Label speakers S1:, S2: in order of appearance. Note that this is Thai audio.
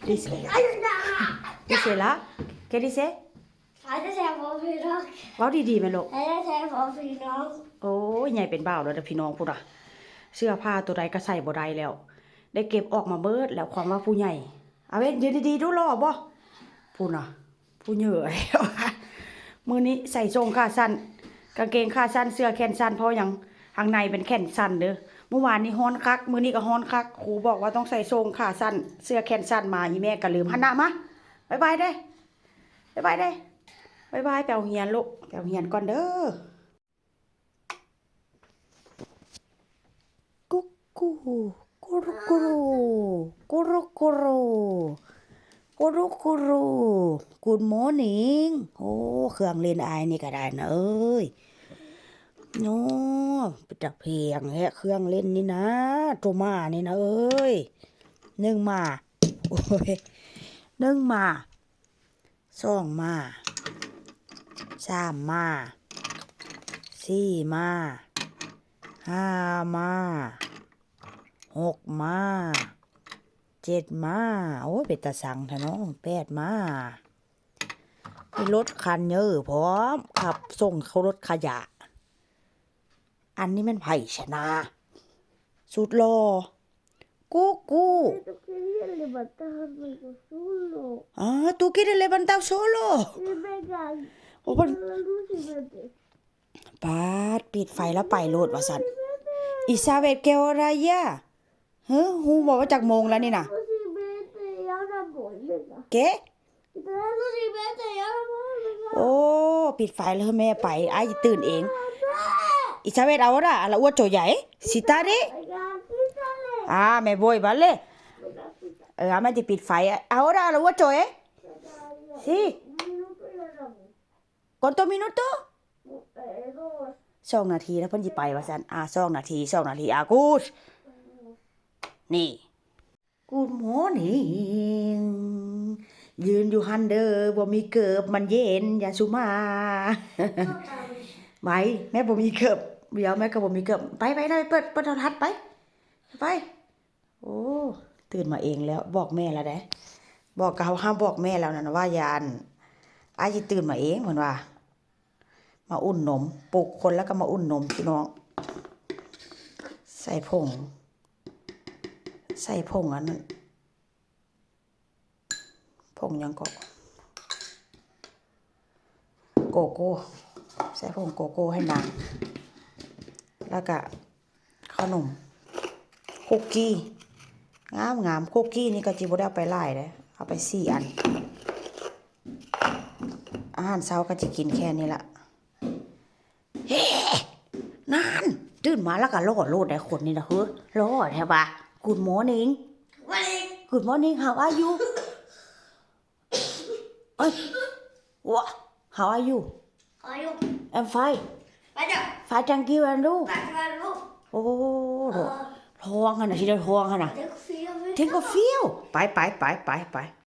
S1: Dice, dice la, ¿qué dice?
S2: อาจจะแทนพอพี่น้อง
S1: เว้าดีๆแม่ลูก
S2: อาจจะแทนพอพี่น้อง
S1: โอ้ยใหญ่เป็นบ่าวแล้วเด้อพี่น้องพุ่นน่ะเสื้อผ้าตัวใดก็ใส่บ่ได้แล้ว ได้เก็บออกมาเบิดแล้วความว่าผู้ใหญ่เอาเว้ยยืนดีๆดูรอบ่พุ่นน่ะผู้เหยื่อแล้วมื้อนี้ใส่ทรงขาสั้นกางเกงขาสั้นเสื้อแขนสั้นเพราะหยังข้างในเป็นแขนสั้นเด้อเมื่อวานนี้ฮ้อนคักมื้อนี้ก็ฮ้อนคักครูบอกว่าต้องใส่ทรงขาสั้นเสื้อแขนสั้นมาอีแม่ก็ลืมหันหน้ามาบ๊ายบายเด้บ๊ายบายเด้บ๊ายบายไปเอาเฮียนลูกไปเอาเฮียนก่อนเด้อ กุ๊กกูกุรุกุรุกุรุกุรุกุรุกุรุ Good morning โอ้เครื่องเล่นไอนี่ก็ได้นะเอ้ยโน้เป็นจักเพลงแฮะเครื่องเล่นนี่นะตัวมานี่นะเอ้ย1มาโอ้ย1มา2มา3มา4มา5มา6มา7มาโอ้ยเป็นตาสังแท้เนาะ8มามีรถคันเยอะพร้อมขับส่งเขารถขยะอันนี้มันไผ่ชนะสุดหล่อกูกู
S2: Tú querías levantarme solo.
S1: tú quieres levantar solo
S2: Y venga,
S1: โอ้มัน
S2: la luz y vete.
S1: ปาดปิดไฟแล้วไปโลดว่าซั่นอิซาเบตเกลอะไรอ่ะเฮ้อฮู้บอกว่าจักโมงแล้วนี่น่ะ
S2: Luz y vete y ahora voy, venga.
S1: เก๊
S2: Y te da luz y vete y ahora voy, venga.
S1: โอ้ปิดไฟแล้วแม่ไปไอ้ตื่นเองอิซาเบตahora a la 8 ya si tarde
S2: Venga, quítale.
S1: me voy vale
S2: Venga, quítale.
S1: แม่จะปิดไฟahora a la 8 sí
S2: Un minuto y ahora voy.
S1: cuántos minutos
S2: 2.
S1: 2 นาทีแล้วเพิ่นสิไปว่าซั่น2 นาที2 นาทีกูดนี่ Good morning ยืนอยู่หันเด้อบ่มีเกิบมันเย็นอย่าสุมา ไปแม่บ่มีเกิบเดี๋ยวแม่ก็บ่มีเกิบไปเลยเปิดโทรทัศน์ไปโอ้ตื่นมาเองแล้วบอกแม่แล้วเด้บอกเขาห้ามบอกแม่แล้วนะว่ายานอ้ายสิตื่นมาเองเหมือนว่ามาอุ่นนมปลุกคนแล้วก็มาอุ่นนมพี่น้องใส่ผงอันนั้นผงยังโกโก้ใส่ผงโกโก้ให้นางแล้วก็ขนมคุกกี้งามคุกกี้นี่ก็จิบ่ได้เอาไปหลายเด้เอาไป4 อันอาหารเช้าก็จะกินแค่นี้ละเฮ้นานตื่นมาแล้วก็รอโลดได้คนนี่นะเฮ้อรอแท้บ่ะ Good morning Good morning how are you เอ้ย What how are you
S2: Ayo,
S1: I'm fine
S2: vaya,
S1: fine thank you and you
S2: vaya, no.
S1: โอ้ท้องหั่นน่ะสิได้ท้องหั่นน่ะ
S2: Tengo frío,
S1: เทงก็เฟี้ยวไป